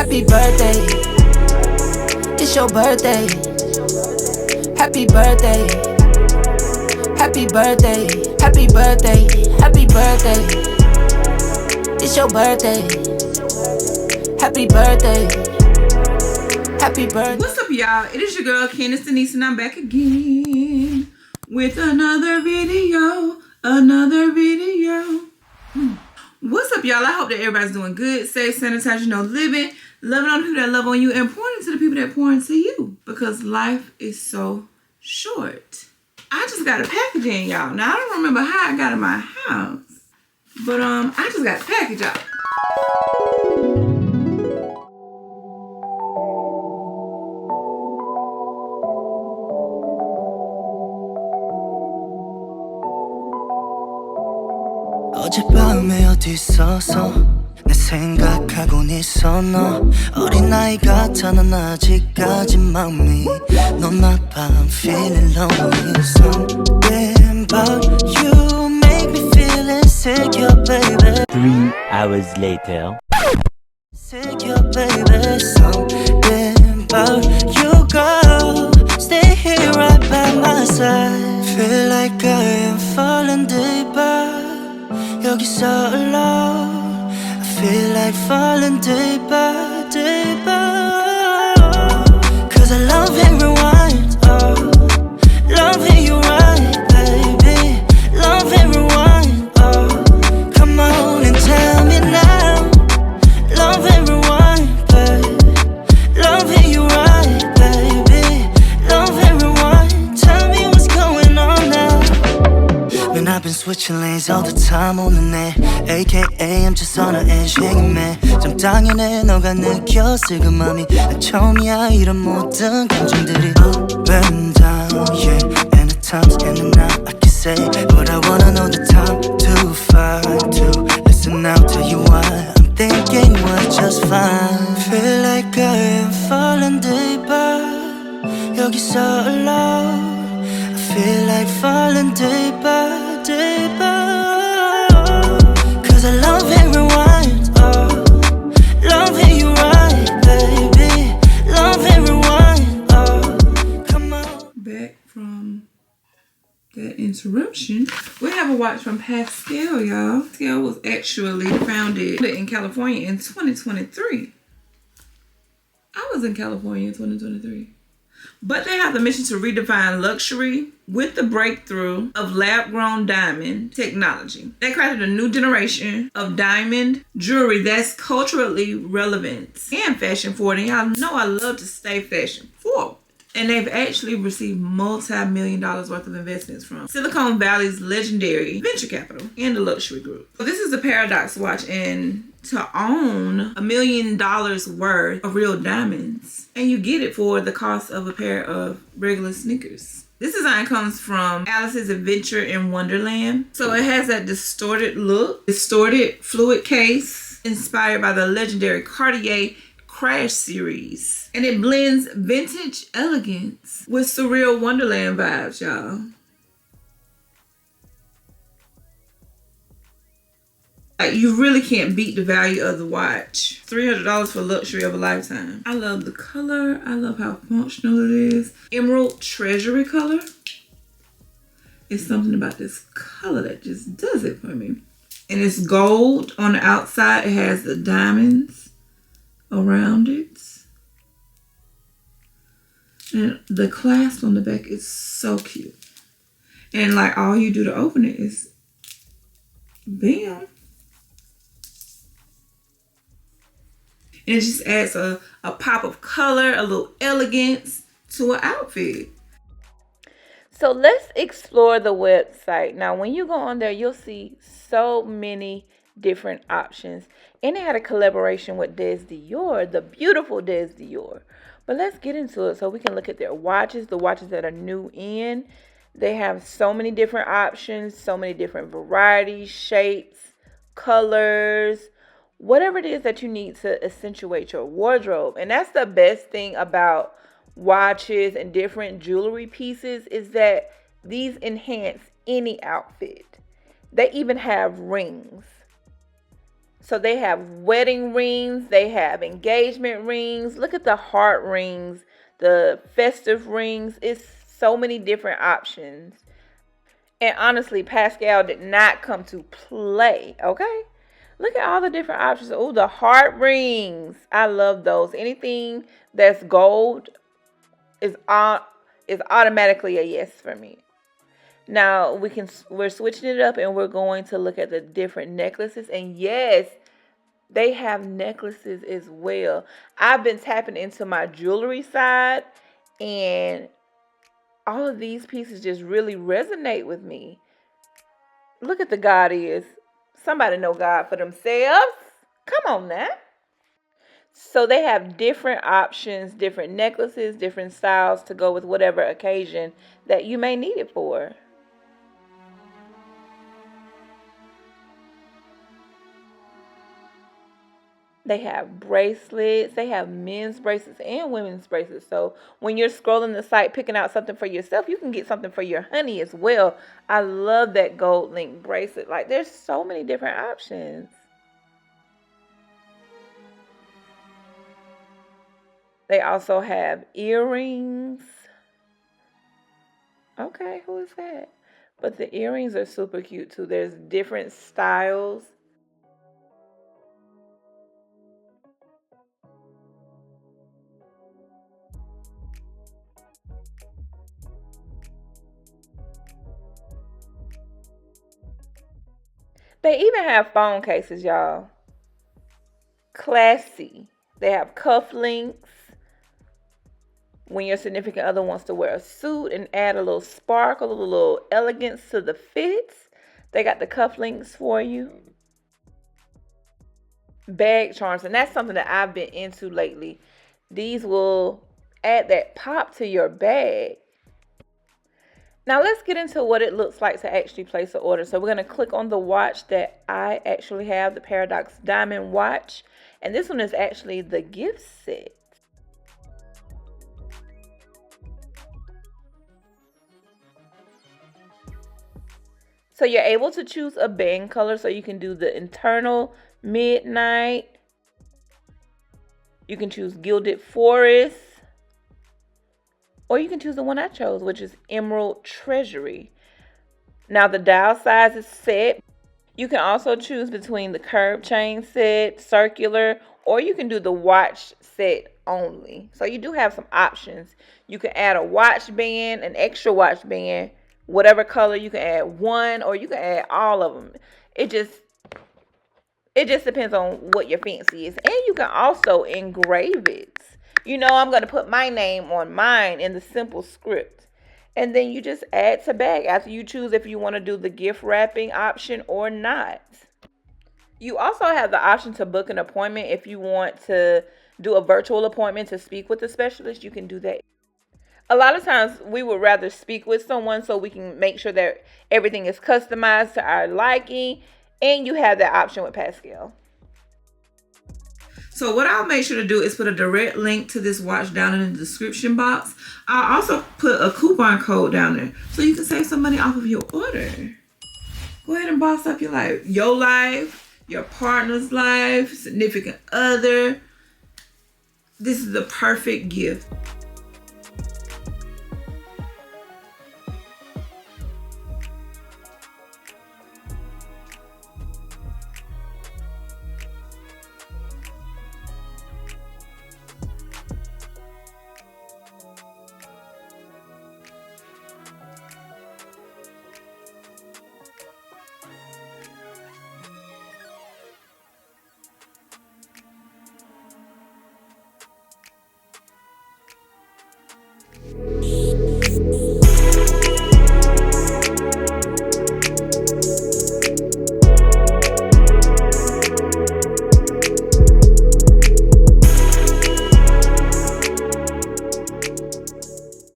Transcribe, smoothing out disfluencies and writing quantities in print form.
Happy birthday, it's your birthday. Happy birthday, happy birthday, happy birthday, happy birthday. It's your birthday. Happy birthday, happy birthday. What's up, y'all? It is your girl Candace Denise, and I'm back again with another video. What's up, y'all? I hope that everybody's doing good, safe, sanitized, living, loving on the people that love on you, and pouring into the people that pour into you, because life is so short. I just got a package in, y'all. Now, I don't remember how I got in my house, but I just got a package, y'all. 어젯밤에 어디 있어서 내 생각하곤 있어. 너 어린아이 같아. 넌 아직까지 마음이 넌 아파. I'm feeling lonely. Something about you make me feel insecure, baby. 3 hours later. Insecure, baby. Something about you, girl. Stay here right by my side. Feel like I am falling deeper. 여기서 alone. I feel like falling deeper, deeper. Cause I love and rewind, oh. Love and you right, baby. Love and rewind, oh. Come on and tell me now. Love and rewind, baby. Love and you right, baby. Love and rewind. Tell me what's going on now. Man, I've been switching lanes all the time 오는 내 AKA I'm just on an edge hanging man. 좀 당연해 너가 느꼈을 그 맘이 난 처음이야. 이런 모든 감정들이 up and down, yeah. And at times in and out I can say but I wanna know the time to find to listen now, tell you why I'm thinking we're just fine. Feel like I am falling deeper. 여기서 alone. I feel like falling deeper, deeper. Cause I love and rewind, oh. Love and you right, baby. Love and rewind, oh. Come on. Back from that interruption, we have a watch from Pascal, y'all. Pascal was actually founded in California in 2023. I was in California in 2023. But they have the mission to redefine luxury with the breakthrough of lab-grown diamond technology. They crafted a new generation of diamond jewelry that's culturally relevant and fashion forward. And y'all know I love to stay fashion forward. And they've actually received multi-million dollars worth of investments from Silicon Valley's legendary venture capital and the luxury group. So this is the Paradoxe watch, and to own $1 million worth of real diamonds, and you get it for the cost of a pair of regular sneakers. This design comes from Alice's Adventure in Wonderland. So it has that distorted look, distorted fluid case inspired by the legendary Cartier Crash series. And it blends vintage elegance with surreal Wonderland vibes, y'all. Like, you really can't beat the value of the watch. $300 for luxury of a lifetime. I love the color. I love how functional it is. Emerald treasury color. It's something about this color that just does it for me. And it's gold on the outside. It has the diamonds around it. And the clasp on the back is so cute. And like all you do to open it is bam. And it just adds a pop of color, a little elegance to an outfit. So let's explore the website. Now, when you go on there, you'll see so many different options. And they had a collaboration with Des Dior, the beautiful Des Dior. But let's get into it so we can look at their watches, the watches that are new in. They have so many different options, so many different varieties, shapes, colors, whatever it is that you need to accentuate your wardrobe. And that's the best thing about watches and different jewelry pieces, is that these enhance any outfit. They even have rings. So they have wedding rings, they have engagement rings. Look at the heart rings, the festive rings. It's so many different options. And honestly, Pascal did not come to play, okay? Look at all the different options. Oh, the heart rings. I love those. Anything that's gold is automatically a yes for me. Now we're switching it up and we're going to look at the different necklaces. And yes, they have necklaces as well. I've been tapping into my jewelry side, and all of these pieces just really resonate with me. Look at the God is. Somebody know God for themselves. Come on now. So they have different options, different necklaces, different styles to go with whatever occasion that you may need it for. They have bracelets. They have men's bracelets and women's bracelets. So when you're scrolling the site, picking out something for yourself, you can get something for your honey as well. I love that gold link bracelet. Like, there's so many different options. They also have earrings. Okay, who is that? But the earrings are super cute too. There's different styles. They even have phone cases, y'all. Classy. They have cufflinks. When your significant other wants to wear a suit and add a little sparkle, a little elegance to the fits, they got the cufflinks for you. Bag charms, and that's something that I've been into lately. These will add that pop to your bag. Now let's get into what it looks like to actually place an order. So we're going to click on the watch that I actually have, the Paradoxe Diamond watch. And this one is actually the gift set. So you're able to choose a band color, so you can do the internal midnight. You can choose gilded forest. Or you can choose the one I chose, which is Emerald Treasury. Now the dial size is set. You can also choose between the curved chain set, circular, or you can do the watch set only. So you do have some options. You can add a watch band, an extra watch band, whatever color. You can add one, or you can add all of them. It just depends on what your fancy is. And you can also engrave it. You know, I'm going to put my name on mine in the simple script. And then you just add to bag after you choose if you want to do the gift wrapping option or not. You also have the option to book an appointment. If you want to do a virtual appointment to speak with a specialist, you can do that. A lot of times we would rather speak with someone so we can make sure that everything is customized to our liking. And you have that option with Pascal. So what I'll make sure to do is put a direct link to this watch down in the description box. I'll also put a coupon code down there so you can save some money off of your order. Go ahead and boss up your life. Your life, your partner's life, significant other. This is the perfect gift.